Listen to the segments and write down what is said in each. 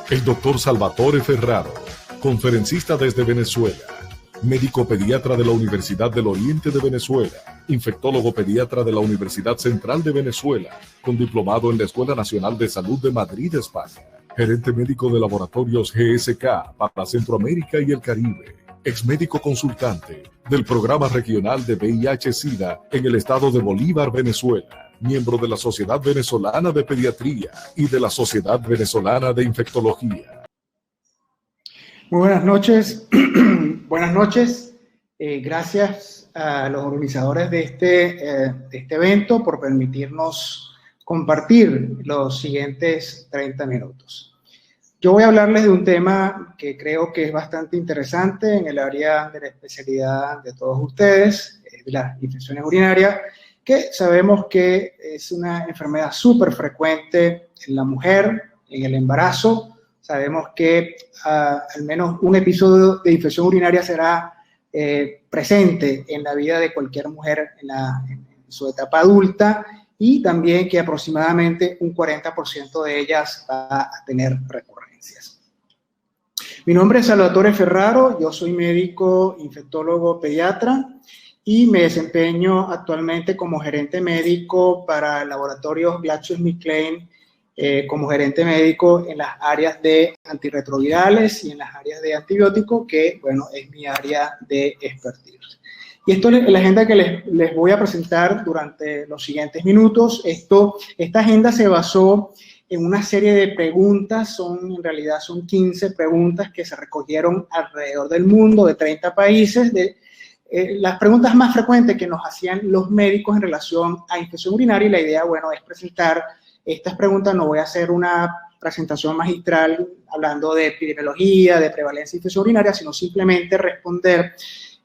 El doctor Salvatore Ferraro, conferencista desde Venezuela, médico pediatra de la Universidad del Oriente de Venezuela, infectólogo pediatra de la Universidad Central de Venezuela, con diplomado en la Escuela Nacional de Salud de Madrid, España, gerente médico de laboratorios GSK para Centroamérica y el Caribe, exmédico consultante del Programa Regional de VIH-Sida en el estado de Bolívar, Venezuela, miembro de la Sociedad Venezolana de Pediatría y de la Sociedad Venezolana de Infectología. Muy buenas noches. Buenas noches. Gracias a los organizadores de este evento por permitirnos compartir los siguientes 30 minutos. Yo voy a hablarles de un tema que creo que es bastante interesante en el área de la especialidad de todos ustedes, de las infecciones urinarias, que sabemos que es una enfermedad súper frecuente en la mujer, en el embarazo. Sabemos que al menos un episodio de infección urinaria será presente en la vida de cualquier mujer en su etapa adulta, y también que aproximadamente un 40% de ellas va a tener recurrencias. Mi nombre es Salvatore Ferraro, yo soy médico infectólogo pediatra y me desempeño actualmente como gerente médico para laboratorios GlaxoSmithKline, como gerente médico en las áreas de antirretrovirales y en las áreas de antibióticos, que, bueno, es mi área de expertise. Y esto es la agenda que les voy a presentar durante los siguientes minutos. Esta agenda se basó en una serie de preguntas, en realidad son 15 preguntas que se recogieron alrededor del mundo, de 30 países, las preguntas más frecuentes que nos hacían los médicos en relación a infección urinaria, y la idea, bueno, es presentar estas preguntas. No voy a hacer una presentación magistral hablando de epidemiología, de prevalencia de infección urinaria, sino simplemente responder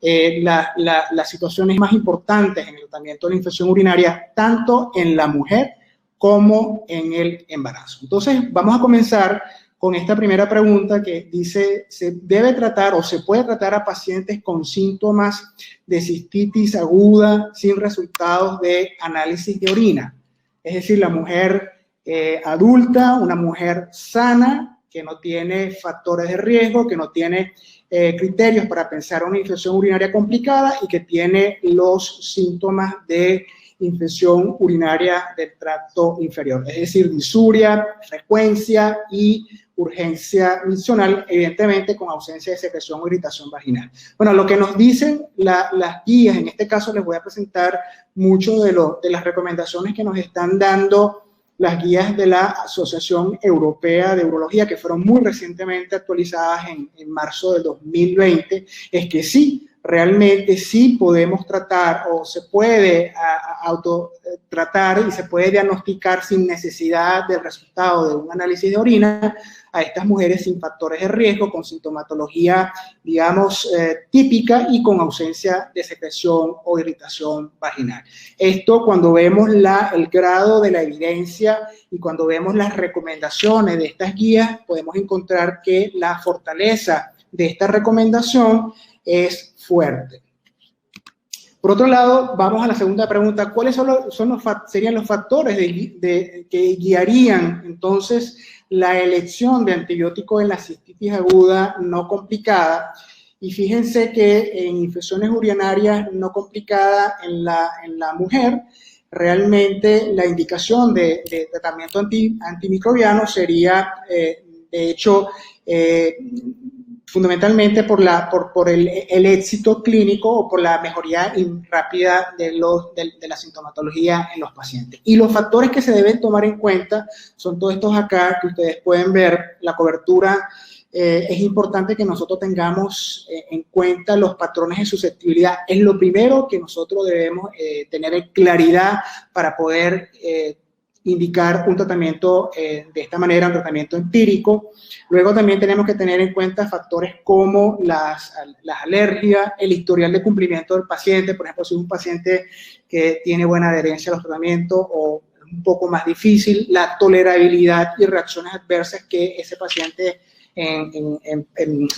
las situaciones más importantes en el tratamiento de la infección urinaria, tanto en la mujer como en el embarazo. Entonces, vamos a comenzar con esta primera pregunta que dice: ¿se debe tratar o se puede tratar a pacientes con síntomas de cistitis aguda sin resultados de análisis de orina? Es decir, la mujer adulta, una mujer sana, que no tiene factores de riesgo, que no tiene criterios para pensar una infección urinaria complicada y que tiene los síntomas de infección urinaria del tracto inferior, es decir, disuria, frecuencia y urgencia miccional, evidentemente con ausencia de secreción o irritación vaginal. Bueno, lo que nos dicen las guías, en este caso les voy a presentar mucho de las recomendaciones que nos están dando las guías de la Asociación Europea de Urología, que fueron muy recientemente actualizadas en marzo del 2020, es que sí, realmente sí podemos tratar o se puede autotratar y se puede diagnosticar sin necesidad del resultado de un análisis de orina a estas mujeres sin factores de riesgo, con sintomatología, digamos, típica y con ausencia de secreción o irritación vaginal. Esto, cuando vemos el grado de la evidencia y cuando vemos las recomendaciones de estas guías, podemos encontrar que la fortaleza de esta recomendación es fuerte. Por otro lado, vamos a la segunda pregunta: ¿cuáles serían los factores que guiarían entonces la elección de antibióticos en la cistitis aguda no complicada? Y fíjense que en infecciones urinarias no complicadas en la mujer, realmente la indicación de tratamiento antimicrobiano sería, de hecho, fundamentalmente por el éxito clínico o por la mejoría rápida de la sintomatología en los pacientes. Y los factores que se deben tomar en cuenta son todos estos acá que ustedes pueden ver. La cobertura, es importante que nosotros tengamos en cuenta los patrones de susceptibilidad. Es lo primero que nosotros debemos tener en claridad para poder indicar un tratamiento de esta manera, un tratamiento empírico. Luego también tenemos que tener en cuenta factores como las alergias, el historial de cumplimiento del paciente. Por ejemplo, si es un paciente que tiene buena adherencia a los tratamientos o un poco más difícil, la tolerabilidad y reacciones adversas que ese paciente en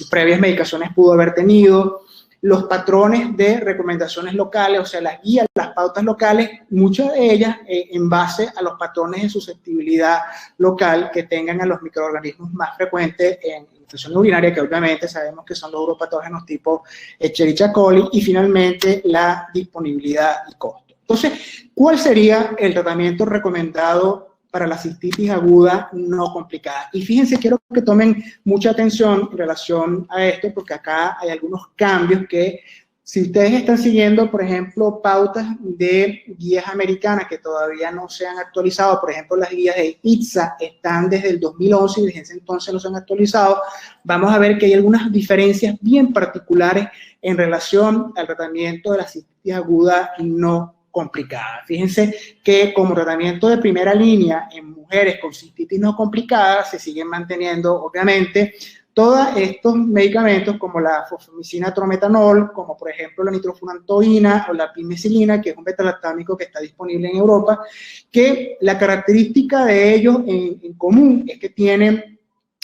previas medicaciones pudo haber tenido. los patrones de recomendaciones locales, o sea, las guías, las pautas locales, muchas de ellas en base a los patrones de susceptibilidad local que tengan a los microorganismos más frecuentes en infección urinaria, que obviamente sabemos que son los uropatógenos tipo Escherichia coli, y finalmente la disponibilidad y costo. Entonces, ¿cuál sería el tratamiento recomendado para la cistitis aguda no complicada? Y fíjense, quiero que tomen mucha atención en relación a esto, porque acá hay algunos cambios que, si ustedes están siguiendo, por ejemplo, pautas de guías americanas que todavía no se han actualizado, por ejemplo, las guías de ITSA están desde el 2011 y desde ese entonces no se han actualizado, vamos a ver que hay algunas diferencias bien particulares en relación al tratamiento de la cistitis aguda no complicada. Fíjense que como tratamiento de primera línea en mujeres con cistitis no complicada se siguen manteniendo, obviamente, todos estos medicamentos como la fosfomicina trometanol, como por ejemplo la nitrofurantoína o la pimesilina, que es un betalactámico que está disponible en Europa, que la característica de ellos en común es que tienen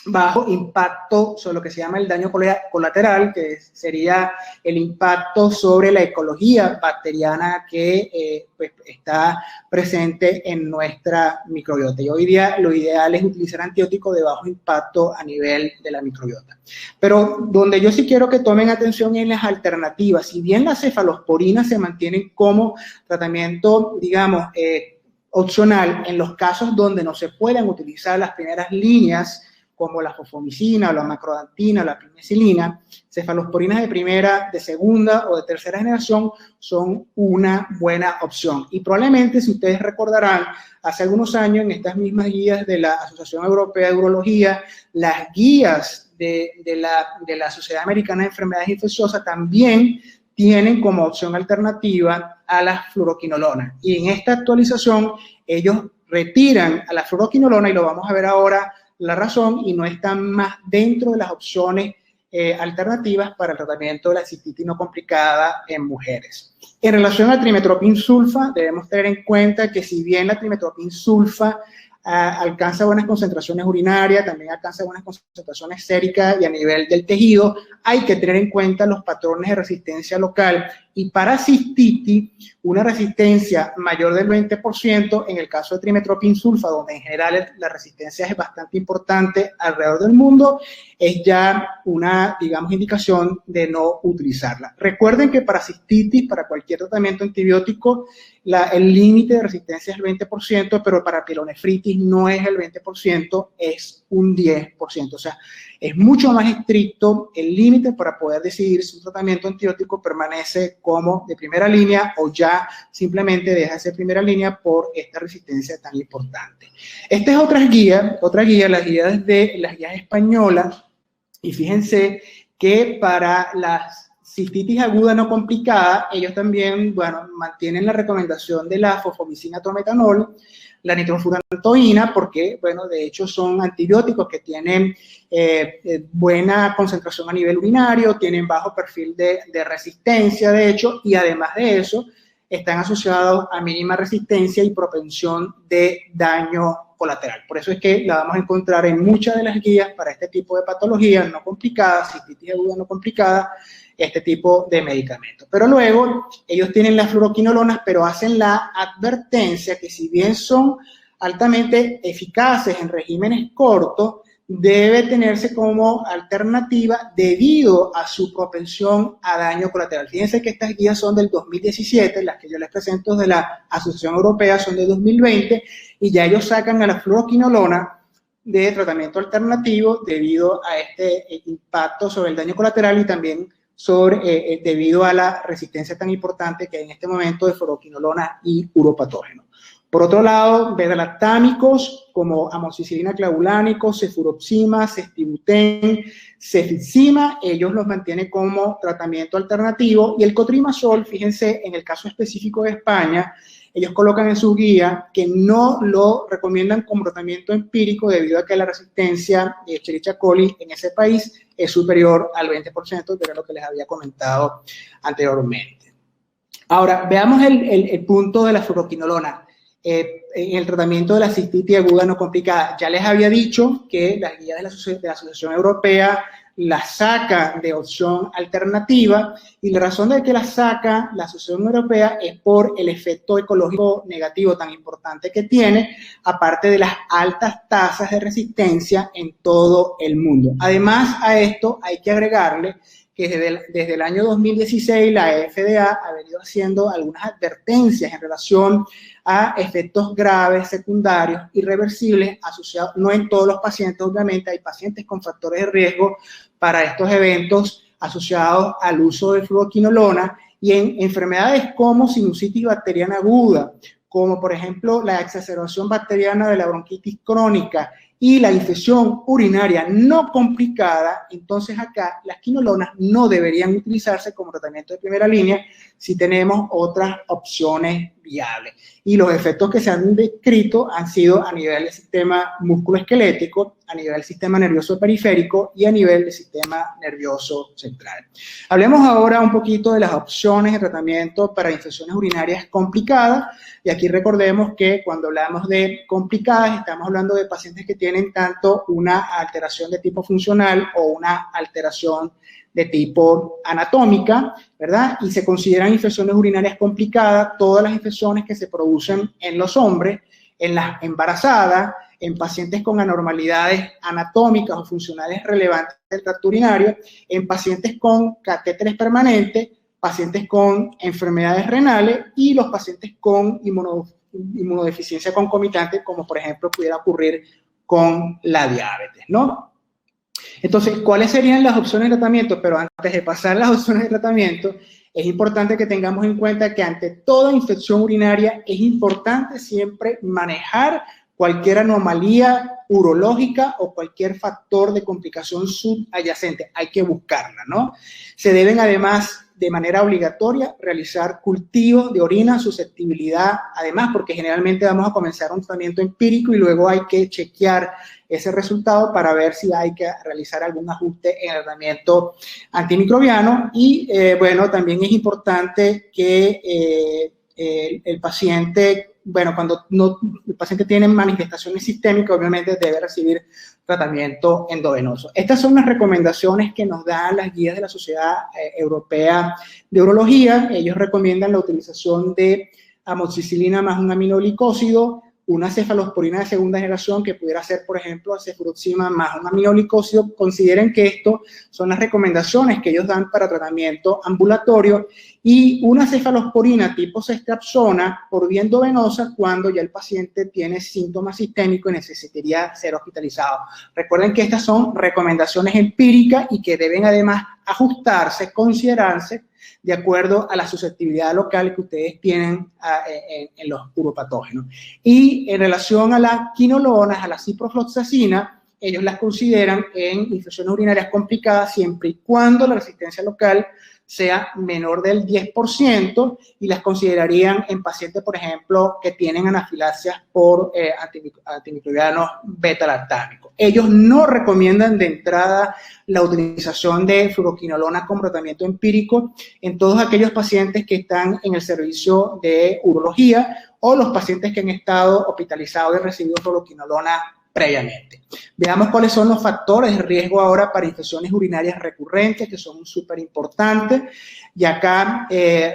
bajo impacto sobre lo que se llama el daño colateral, que sería el impacto sobre la ecología bacteriana que pues, está presente en nuestra microbiota. Y hoy día lo ideal es utilizar antibióticos de bajo impacto a nivel de la microbiota. Pero donde yo sí quiero que tomen atención en las alternativas. Si bien las cefalosporinas se mantienen como tratamiento, digamos, opcional en los casos donde no se puedan utilizar las primeras líneas, como la fosfomicina o la macrodantina o la pimesilina, cefalosporinas de primera, de segunda o de tercera generación son una buena opción. Y probablemente, si ustedes recordarán, hace algunos años en estas mismas guías de la Asociación Europea de Urología, las guías de la Sociedad Americana de Enfermedades Infecciosas también tienen como opción alternativa a la fluoroquinolona. Y en esta actualización ellos retiran a la fluoroquinolona, y lo vamos a ver ahora la razón, y no están más dentro de las opciones alternativas para el tratamiento de la cistitis no complicada en mujeres. En relación al trimetoprim sulfa, debemos tener en cuenta que si bien la trimetoprim sulfa alcanza buenas concentraciones urinarias, también alcanza buenas concentraciones séricas y a nivel del tejido, hay que tener en cuenta los patrones de resistencia local, y para cistitis, una resistencia mayor del 20% en el caso de trimetoprim sulfa, donde en general la resistencia es bastante importante alrededor del mundo, es ya una, digamos, indicación de no utilizarla. Recuerden que para cistitis, para cualquier tratamiento antibiótico, el límite de resistencia es el 20%, pero para pielonefritis no es el 20%, es un 10%. O sea, es mucho más estricto el límite para poder decidir si un tratamiento antibiótico permanece como de primera línea o ya simplemente deja de ser primera línea por esta resistencia tan importante. Esta es otra guía, las guías españolas, y fíjense que para las cistitis aguda no complicada, ellos también, bueno, mantienen la recomendación de la fosfomicina trometanol, la nitrofurantoína, porque, bueno, de hecho son antibióticos que tienen buena concentración a nivel urinario, tienen bajo perfil de resistencia, de hecho, y además de eso, están asociados a mínima resistencia y propensión de daño colateral. Por eso es que la vamos a encontrar en muchas de las guías para este tipo de patologías no complicadas, cistitis aguda no complicada, este tipo de medicamentos. Pero luego ellos tienen las fluoroquinolonas, pero hacen la advertencia que si bien son altamente eficaces en regímenes cortos, debe tenerse como alternativa debido a su propensión a daño colateral. Fíjense que estas guías son del 2017, las que yo les presento de la Asociación Europea son de 2020, y ya ellos sacan a la fluoroquinolona de tratamiento alternativo debido a este impacto sobre el daño colateral y también debido a la resistencia tan importante que hay en este momento de fluoroquinolona y uropatógenos. Por otro lado, beta-lactámicos como amoxicilina clavulánico, cefuroxima, cestibuten, cefixima, ellos los mantienen como tratamiento alternativo. Y el cotrimazol, fíjense, en el caso específico de España, ellos colocan en su guía que no lo recomiendan como tratamiento empírico debido a que la resistencia de Escherichia coli en ese país es superior al 20%, que era lo que les había comentado anteriormente. Ahora, veamos el punto de la fluoroquinolona. En el tratamiento de la cistitis aguda no complicada. Ya les había dicho que las guías de la Asociación Europea la saca de opción alternativa, y la razón de que la saca la Asociación Europea es por el efecto ecológico negativo tan importante que tiene, aparte de las altas tasas de resistencia en todo el mundo. Además a esto hay que agregarle que desde el año 2016 la FDA ha venido haciendo algunas advertencias en relación a efectos graves, secundarios, irreversibles, asociados, no en todos los pacientes, obviamente, hay pacientes con factores de riesgo para estos eventos asociados al uso de fluoroquinolona, y en enfermedades como sinusitis bacteriana aguda, como por ejemplo la exacerbación bacteriana de la bronquitis crónica y la infección urinaria no complicada, entonces acá las quinolonas no deberían utilizarse como tratamiento de primera línea si tenemos otras opciones viables. Y los efectos que se han descrito han sido a nivel del sistema musculoesquelético, a nivel del sistema nervioso periférico y a nivel del sistema nervioso central. Hablemos ahora un poquito de las opciones de tratamiento para infecciones urinarias complicadas, y aquí recordemos que cuando hablamos de complicadas estamos hablando de pacientes que tienen tanto una alteración de tipo funcional o una alteración de tipo anatómica, ¿verdad? Y se consideran infecciones urinarias complicadas todas las infecciones que se producen en los hombres, en las embarazadas, en pacientes con anormalidades anatómicas o funcionales relevantes del tracto urinario, en pacientes con catéteres permanentes, pacientes con enfermedades renales y los pacientes con inmunodeficiencia concomitante, como por ejemplo pudiera ocurrir con la diabetes, ¿no? Entonces, ¿cuáles serían las opciones de tratamiento? Pero antes de pasar a las opciones de tratamiento, es importante que tengamos en cuenta que ante toda infección urinaria es importante siempre manejar cualquier anomalía urológica o cualquier factor de complicación subyacente. Hay que buscarla, ¿no? Se deben además de manera obligatoria realizar cultivos de orina, susceptibilidad, además porque generalmente vamos a comenzar un tratamiento empírico y luego hay que chequear ese resultado para ver si hay que realizar algún ajuste en el tratamiento antimicrobiano. Y bueno, también es importante que el paciente, bueno, cuando el paciente tiene manifestaciones sistémicas, obviamente debe recibir tratamiento endovenoso. Estas son las recomendaciones que nos dan las guías de la Sociedad Europea de Urología. Ellos recomiendan la utilización de amoxicilina más un aminoglicósido, una cefalosporina de segunda generación que pudiera ser, por ejemplo, cefuroxima más un aminoglicósido. Consideren que esto son las recomendaciones que ellos dan para tratamiento ambulatorio, y una cefalosporina tipo ceftriaxona por vía endovenosa cuando ya el paciente tiene síntomas sistémicos y necesitaría ser hospitalizado. Recuerden que estas son recomendaciones empíricas y que deben además ajustarse, considerarse de acuerdo a la susceptibilidad local que ustedes tienen en los uropatógenos. Y en relación a las quinolonas, a la ciprofloxacina, ellos las consideran en infecciones urinarias complicadas siempre y cuando la resistencia local sea menor del 10%, y las considerarían en pacientes, por ejemplo, que tienen anafilaxias por antimicrobianos beta-lactámicos. Ellos no recomiendan de entrada la utilización de fluoroquinolona como tratamiento empírico en todos aquellos pacientes que están en el servicio de urología o los pacientes que han estado hospitalizados y recibido fluoroquinolona previamente. Veamos cuáles son los factores de riesgo ahora para infecciones urinarias recurrentes, que son súper importantes. Y acá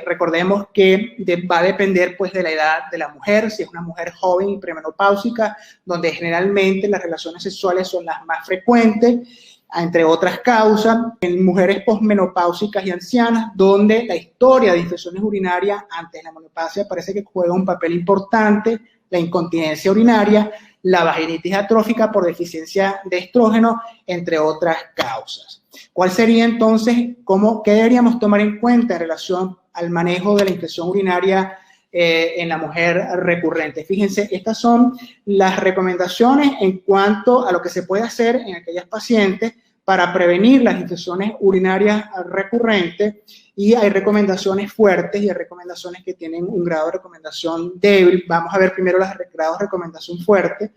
recordemos que va a depender pues de la edad de la mujer, si es una mujer joven y premenopáusica, donde generalmente las relaciones sexuales son las más frecuentes, entre otras causas, en mujeres posmenopáusicas y ancianas, donde la historia de infecciones urinarias antes de la menopausia parece que juega un papel importante, la incontinencia urinaria, la vaginitis atrófica por deficiencia de estrógeno, entre otras causas. ¿Cuál sería entonces, qué deberíamos tomar en cuenta en relación al manejo de la infección urinaria en la mujer recurrente? Fíjense, estas son las recomendaciones en cuanto a lo que se puede hacer en aquellas pacientes para prevenir las infecciones urinarias recurrentes, y hay recomendaciones fuertes y hay recomendaciones que tienen un grado de recomendación débil. Vamos a ver primero los grados de recomendación fuerte.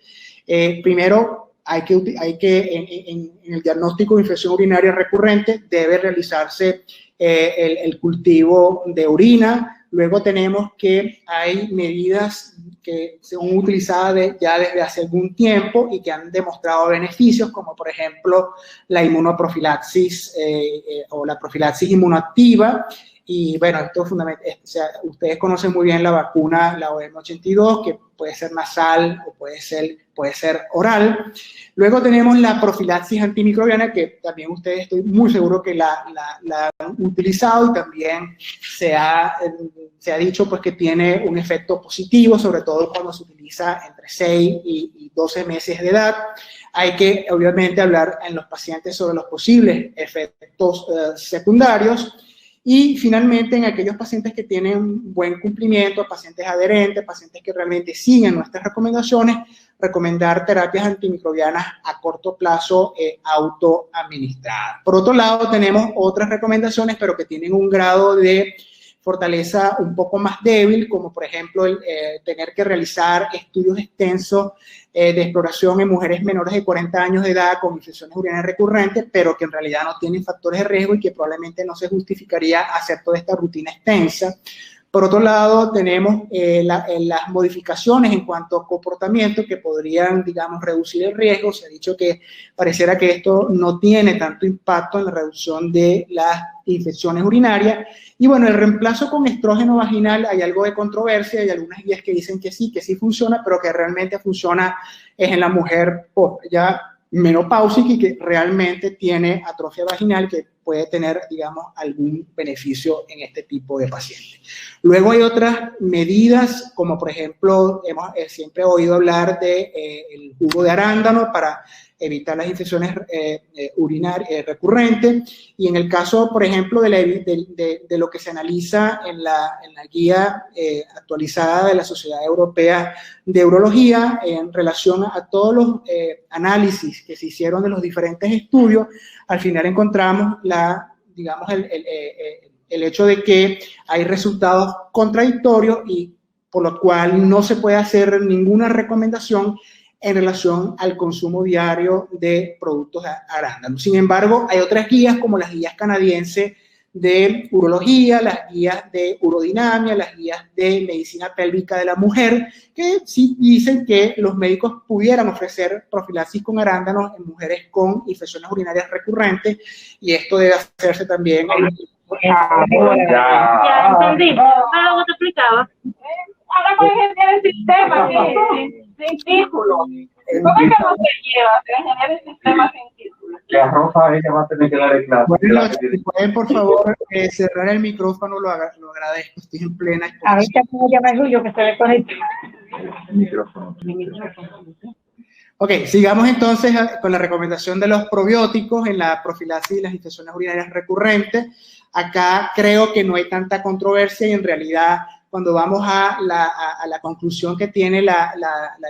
Primero, hay que en el diagnóstico de infección urinaria recurrente debe realizarse el cultivo de orina. Luego tenemos que hay medidas que son utilizadas ya desde hace algún tiempo y que han demostrado beneficios, como por ejemplo la inmunoprofilaxis o la profilaxis inmunoactiva. Y bueno, esto es fundamental. O sea, ustedes conocen muy bien la vacuna, la OM82, que puede ser nasal o puede ser oral. Luego tenemos la profilaxis antimicrobiana, que también ustedes estoy muy seguro que la han utilizado, y también se ha dicho pues que tiene un efecto positivo, sobre todo cuando se utiliza entre 6 y 12 meses de edad. Hay que obviamente hablar en los pacientes sobre los posibles efectos secundarios. Y finalmente, en aquellos pacientes que tienen buen cumplimiento, pacientes adherentes, pacientes que realmente siguen nuestras recomendaciones, recomendar terapias antimicrobianas a corto plazo autoadministradas. Por otro lado, tenemos otras recomendaciones, pero que tienen un grado de fortaleza un poco más débil, como por ejemplo tener que realizar estudios extensos de exploración en mujeres menores de 40 años de edad con infecciones urinarias recurrentes, pero que en realidad no tienen factores de riesgo y que probablemente no se justificaría hacer toda esta rutina extensa. Por otro lado, tenemos las modificaciones en cuanto a comportamiento que podrían, digamos, reducir el riesgo. Se ha dicho que pareciera que esto no tiene tanto impacto en la reducción de las infecciones urinarias. Y bueno, el reemplazo con estrógeno vaginal, hay algo de controversia, hay algunas guías que dicen que sí funciona, pero que realmente funciona es en la mujer ya menopáusica y que realmente tiene atrofia vaginal, que puede tener, digamos, algún beneficio en este tipo de pacientes. Luego hay otras medidas, como por ejemplo, hemos siempre oído hablar de el jugo de arándano para evitar las infecciones urinarias recurrentes, y en el caso, por ejemplo, de lo que se analiza en la guía actualizada de la Sociedad Europea de Urología en relación a todos los análisis que se hicieron de los diferentes estudios, al final encontramos digamos, el hecho de que hay resultados contradictorios y por lo cual no se puede hacer ninguna recomendación en relación al consumo diario de productos de arándanos. Sin embargo, hay otras guías como las guías canadienses de urología, las guías de urodinamia, las guías de medicina pélvica de la mujer, que sí dicen que los médicos pudieran ofrecer profilaxis con arándanos en mujeres con infecciones urinarias recurrentes, y esto debe hacerse también. Ya entendí, pero luego te explicaba. Ahora con el sistema sin título. ¿Cómo es que no se lleva? Se genera el sistema sin título. Que a Rosa ella va a tener que dar el clase. Bueno, si pueden, por favor, cerrar el micrófono, lo agradezco. Estoy en plena exposición. A ver, ¿cómo llama el suyo que se le conecta? El micrófono. Ok, sigamos entonces con la recomendación de los probióticos en la profilaxis y las infecciones urinarias recurrentes. Acá creo que no hay tanta controversia y en realidad cuando vamos a la conclusión que tiene la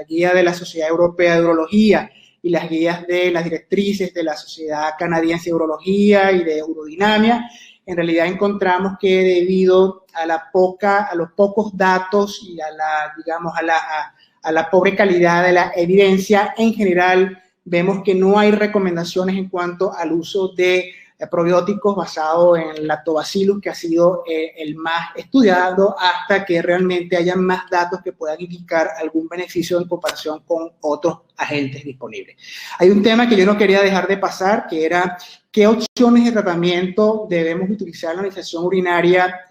guía de la Sociedad Europea de Urología y las guías de las directrices de la Sociedad Canadiense de Urología y de Urodinamia, en realidad encontramos que debido a los pocos datos y a la pobre calidad de la evidencia, en general vemos que no hay recomendaciones en cuanto al uso de probióticos basado en Lactobacillus, que ha sido el más estudiado, hasta que realmente haya más datos que puedan indicar algún beneficio en comparación con otros agentes disponibles. Hay un tema que yo no quería dejar de pasar, que era qué opciones de tratamiento debemos utilizar en la infección urinaria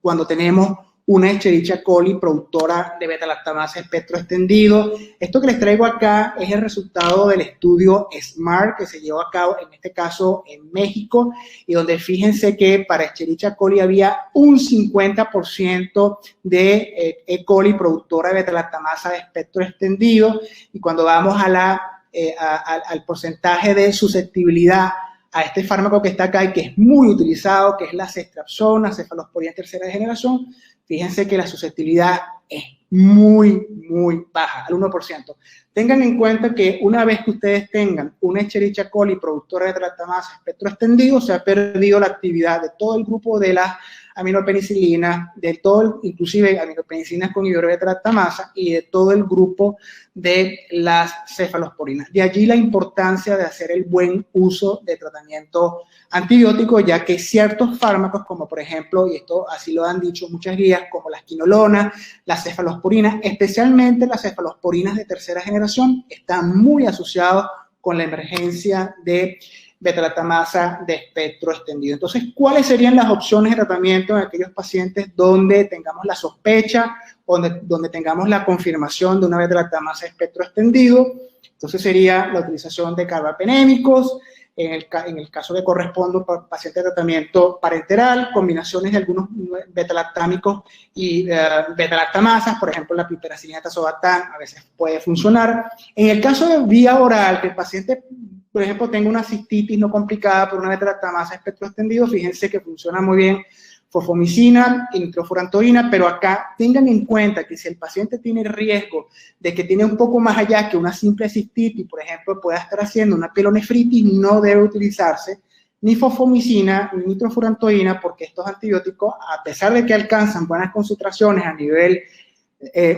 cuando tenemos una Escherichia coli productora de beta-lactamasa espectro extendido. Esto que les traigo acá es el resultado del estudio SMART que se llevó a cabo, en este caso en México, y donde fíjense que para Escherichia coli había un 50% de E. coli productora de beta-lactamasa de espectro extendido, y cuando vamos al porcentaje de susceptibilidad a este fármaco que está acá y que es muy utilizado, que es la ceftriaxona, cefalosporina tercera generación, fíjense que la susceptibilidad es muy, muy baja, al 1%. Tengan en cuenta que una vez que ustedes tengan una Escherichia coli productora de beta-lactamasa espectro extendido, se ha perdido la actividad de todo el grupo de las aminopenicilina, de todo, inclusive aminopenicilinas con hidrobetalactamasa y de todo el grupo de las cefalosporinas. De allí la importancia de hacer el buen uso de tratamiento antibiótico, ya que ciertos fármacos, como por ejemplo, y esto así lo han dicho muchas guías, como las quinolonas, las cefalosporinas, especialmente las cefalosporinas de tercera generación, están muy asociados con la emergencia de beta-lactamasa de espectro extendido. Entonces, ¿cuáles serían las opciones de tratamiento en aquellos pacientes donde tengamos la sospecha o donde tengamos la confirmación de una beta-lactamasa de espectro extendido? Entonces, sería la utilización de carbapenémicos, en el caso que corresponda para pacientes de tratamiento parenteral, combinaciones de algunos beta-lactámicos y beta-lactamasas, por ejemplo, la piperacilina tazobactam a veces puede funcionar. En el caso de vía oral, que el paciente, por ejemplo, tenga una cistitis no complicada por una beta-lactamasa de espectro extendido, fíjense que funciona muy bien fosfomicina y nitrofurantoína, pero acá tengan en cuenta que si el paciente tiene riesgo de que tiene un poco más allá que una simple cistitis, por ejemplo, pueda estar haciendo una pielonefritis, no debe utilizarse ni fosfomicina ni nitrofurantoína, porque estos antibióticos, a pesar de que alcanzan buenas concentraciones a nivel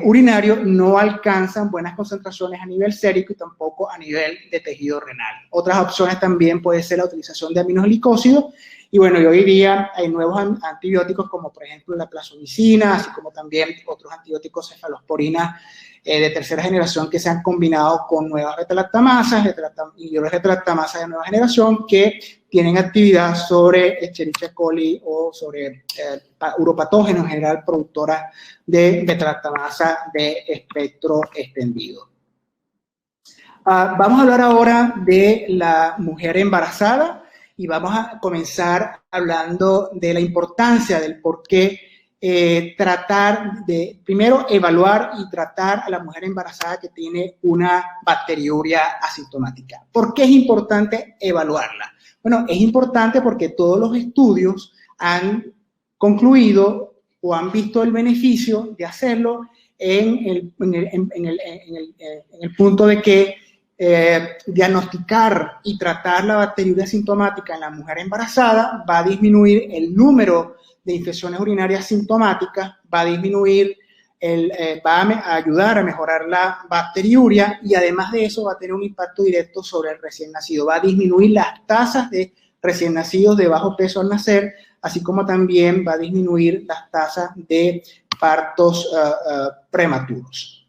urinario, no alcanzan buenas concentraciones a nivel sérico y tampoco a nivel de tejido renal. Otras opciones también puede ser la utilización de aminoglicósidos. Y bueno, y hoy día hay nuevos antibióticos como por ejemplo la plazomicina, así como también otros antibióticos cefalosporinas de tercera generación que se han combinado con nuevas beta-lactamasas y beta-lactamasas de nueva generación que tienen actividad sobre Escherichia coli o sobre uropatógenos en general productoras de beta-lactamasa de espectro extendido. Vamos a hablar ahora de la mujer embarazada. Y vamos a comenzar hablando de la importancia del por qué tratar de, primero, evaluar y tratar a la mujer embarazada que tiene una bacteriuria asintomática. ¿Por qué es importante evaluarla? Bueno, es importante porque todos los estudios han concluido o han visto el beneficio de hacerlo en el punto de que diagnosticar y tratar la bacteriuria asintomática en la mujer embarazada va a disminuir el número de infecciones urinarias sintomáticas, va a disminuir, va a ayudar a mejorar la bacteriuria y además de eso va a tener un impacto directo sobre el recién nacido, va a disminuir las tasas de recién nacidos de bajo peso al nacer, así como también va a disminuir las tasas de partos prematuros.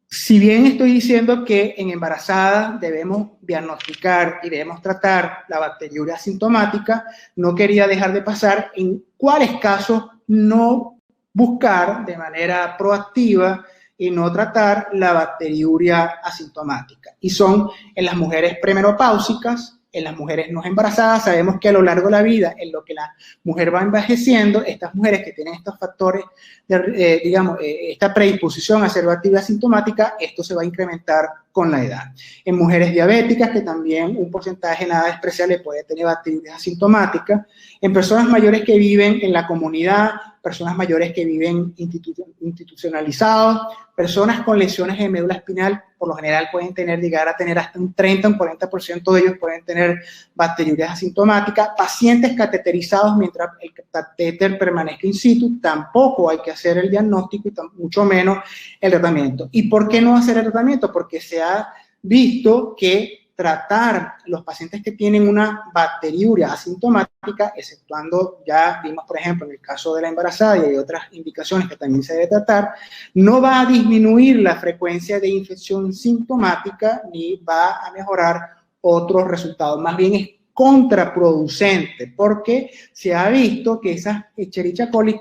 Si bien estoy diciendo que en embarazadas debemos diagnosticar y debemos tratar la bacteriuria asintomática, no quería dejar de pasar en cuáles casos no buscar de manera proactiva y no tratar la bacteriuria asintomática. Y son en las mujeres premenopáusicas, en las mujeres no embarazadas. Sabemos que a lo largo de la vida, en lo que la mujer va envejeciendo, estas mujeres que tienen estos factores, esta predisposición a ser bacteriuria asintomática, esto se va a incrementar con la edad. En mujeres diabéticas, que también un porcentaje nada despreciable puede tener bacteriuria asintomática. En personas mayores que viven en la comunidad, personas mayores que viven institucionalizados, personas con lesiones de médula espinal, por lo general pueden llegar a tener hasta un 30, un 40% de ellos pueden tener bacteriuria asintomática. Pacientes cateterizados mientras el catéter permanezca in situ, tampoco hay que hacer el diagnóstico y mucho menos el tratamiento. ¿Y por qué no hacer el tratamiento? Porque se ha visto que tratar los pacientes que tienen una bacteriuria asintomática, exceptuando, ya vimos por ejemplo en el caso de la embarazada y hay otras indicaciones que también se debe tratar, no va a disminuir la frecuencia de infección sintomática ni va a mejorar otros resultados, más bien es contraproducente porque se ha visto que esas Escherichia coli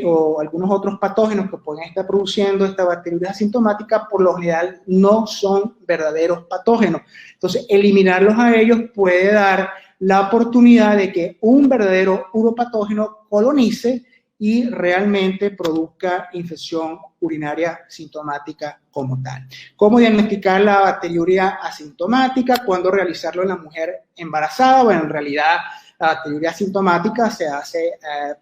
o algunos otros patógenos que pueden estar produciendo esta bacteriuria asintomática, por lo general no son verdaderos patógenos. Entonces, eliminarlos a ellos puede dar la oportunidad de que un verdadero uropatógeno colonice y realmente produzca infección urinaria sintomática como tal. ¿Cómo diagnosticar la bacteriuria asintomática? ¿Cuándo realizarlo en la mujer embarazada? Bueno, en realidad la bacteriuria asintomática se hace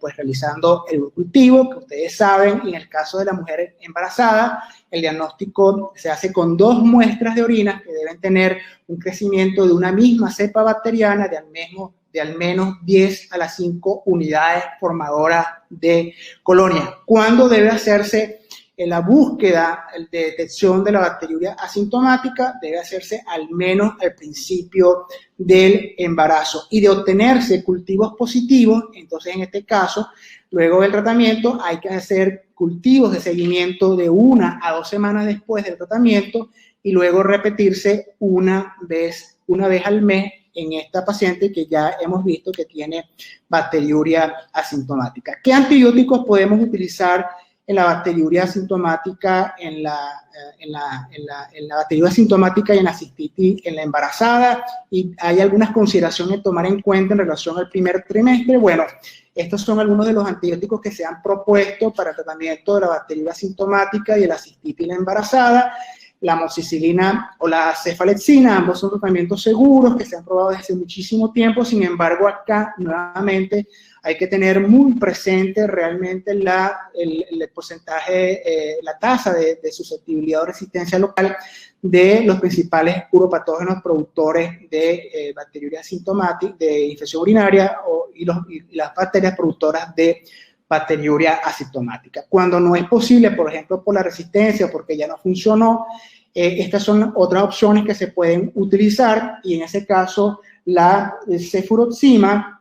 pues realizando el cultivo, que ustedes saben, y en el caso de la mujer embarazada, el diagnóstico se hace con 2 muestras de orina que deben tener un crecimiento de una misma cepa bacteriana del mismo de al menos 10 a las 5 unidades formadoras de colonia. ¿Cuándo debe hacerse la búsqueda de detección de la bacteriuria asintomática? Debe hacerse al menos al principio del embarazo. Y de obtenerse cultivos positivos, entonces en este caso, luego del tratamiento hay que hacer cultivos de seguimiento de 1 a 2 semanas después del tratamiento y luego repetirse una vez al mes en esta paciente que ya hemos visto que tiene bacteriuria asintomática. ¿Qué antibióticos podemos utilizar en la bacteriuria asintomática, en la bacteriuria asintomática y en la cistitis en la embarazada? Y hay algunas consideraciones a tomar en cuenta en relación al primer trimestre. Bueno, estos son algunos de los antibióticos que se han propuesto para el tratamiento de la bacteriuria asintomática y de la cistitis en la embarazada. La amoxicilina o la cefalexina, ambos son tratamientos seguros que se han probado desde hace muchísimo tiempo. Sin embargo, acá nuevamente hay que tener muy presente realmente el porcentaje, la tasa de susceptibilidad o resistencia local de los principales uropatógenos productores de bacteriuria asintomática, de infección urinaria y las bacterias productoras de bacteriuria asintomática. Cuando no es posible, por ejemplo, por la resistencia, porque ya no funcionó, estas son otras opciones que se pueden utilizar y en ese caso la cefuroxima,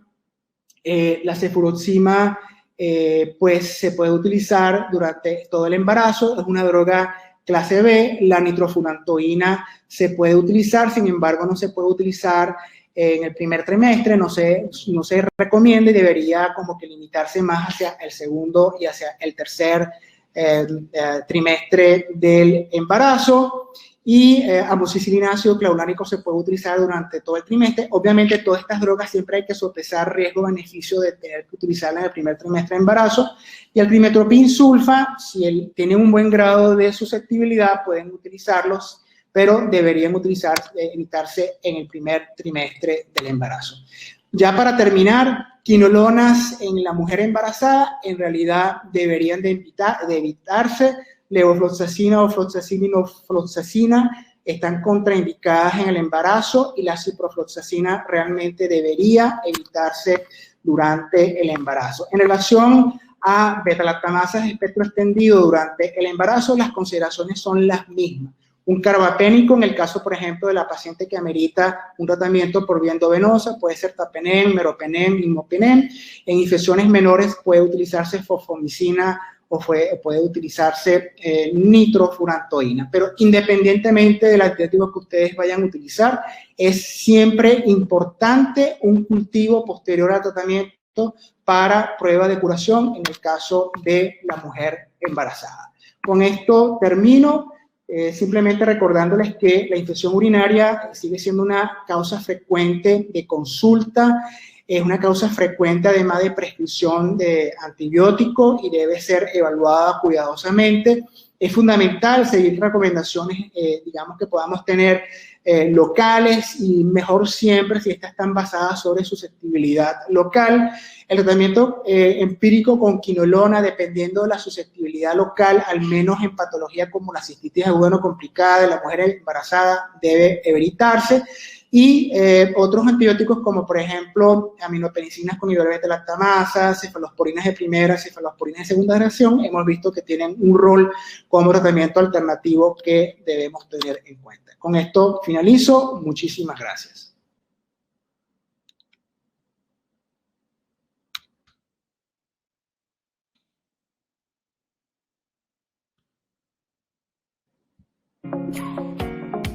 pues se puede utilizar durante todo el embarazo, es una droga clase B. La nitrofurantoína se puede utilizar, sin embargo no se puede utilizar en el primer trimestre, no se recomienda y debería como que limitarse más hacia el segundo y hacia el tercer trimestre del embarazo. Y amoxicilina ácido clavulánico se puede utilizar durante todo el trimestre. Obviamente todas estas drogas siempre hay que sopesar riesgo-beneficio de tener que utilizarlas en el primer trimestre de embarazo. Y el trimestoprim sulfa, si él tiene un buen grado de susceptibilidad, pueden utilizarlos, pero deberían evitarse en el primer trimestre del embarazo. Ya para terminar, quinolonas en la mujer embarazada en realidad deberían de evitarse. Levofloxacina, ofloxacina y norfloxacina están contraindicadas en el embarazo y la ciprofloxacina realmente debería evitarse durante el embarazo. En relación a beta-lactamasas de espectro extendido durante el embarazo, las consideraciones son las mismas. Un carbapénico, en el caso, por ejemplo, de la paciente que amerita un tratamiento por vía endovenosa, puede ser tapenem, meropenem, imipenem. En infecciones menores puede utilizarse fosfomicina o puede utilizarse nitrofurantoína. Pero independientemente del antibiótico que ustedes vayan a utilizar, es siempre importante un cultivo posterior al tratamiento para prueba de curación en el caso de la mujer embarazada. Con esto termino. Simplemente recordándoles que la infección urinaria sigue siendo una causa frecuente de consulta, es una causa frecuente además de prescripción de antibióticos y debe ser evaluada cuidadosamente. Es fundamental seguir recomendaciones, digamos, que podamos tener locales y mejor siempre si estas están basadas sobre susceptibilidad local. El tratamiento empírico con quinolona, dependiendo de la susceptibilidad local, al menos en patología como la cistitis aguda no complicada de la mujer embarazada, debe evitarse. Y otros antibióticos como, por ejemplo, aminopenicinas con hidrobeta-lactamasa, cefalosporinas de primera, cefalosporinas de segunda generación, hemos visto que tienen un rol como tratamiento alternativo que debemos tener en cuenta. Con esto finalizo. Muchísimas gracias.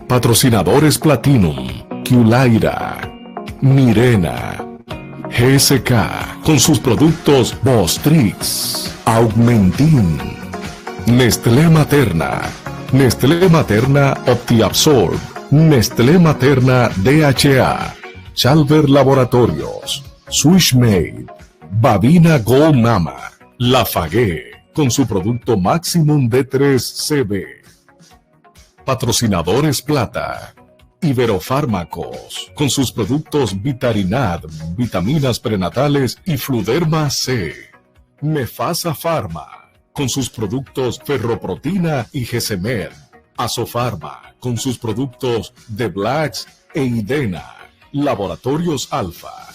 Patrocinadores Platinum, Qlaira, Mirena, GSK, con sus productos Bostrix, Augmentin, Nestlé Materna, Nestlé Materna OptiAbsorb, Nestlé Materna DHA, Chalver Laboratorios, Swishmade, Babina Gold Mama, Lafagué, con su producto Maximum D3CB. Patrocinadores Plata, Iberofármacos, con sus productos Vitarinad, vitaminas prenatales y Fluderma C. Mefasa Pharma, con sus productos Ferroprotina y Gesemed. Asofarma, con sus productos The Blacks e Idena. Laboratorios Alfa,